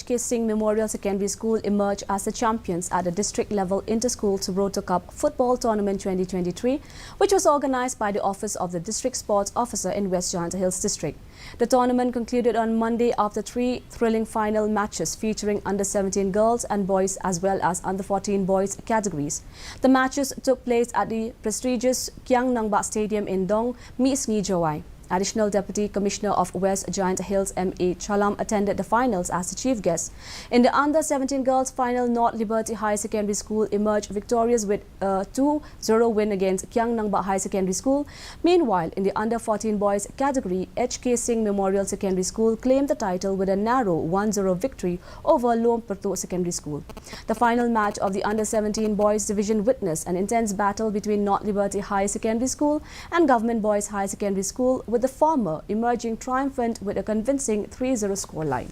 HK Singh Memorial Secondary School emerged as the champions at the district-level Inter-School Subroto Cup Football Tournament 2023, which was organized by the Office of the District Sports Officer in West Giant Hills District. The tournament concluded on Monday after 3 thrilling final matches featuring under-17 girls and boys as well as under-14 boys categories. The matches took place at the prestigious Kiang Nangba Stadium in Dong, Mi Snghi Jawai. Additional Deputy Commissioner of West Giant Hills M.A. Chalam attended the finals as the chief guest. In the under-17 girls final, North Liberty High Secondary School emerged victorious with a 2-0 win against Kiang Nangba High Secondary School. Meanwhile, in the under-14 boys category, HK Singh Memorial Secondary School claimed the title with a narrow 1-0 victory over Lom Perto Secondary School. The final match of the under-17 boys division witnessed an intense battle between North Liberty High Secondary School and Government Boys High Secondary School, with the former emerging triumphant with a convincing 3-0 scoreline.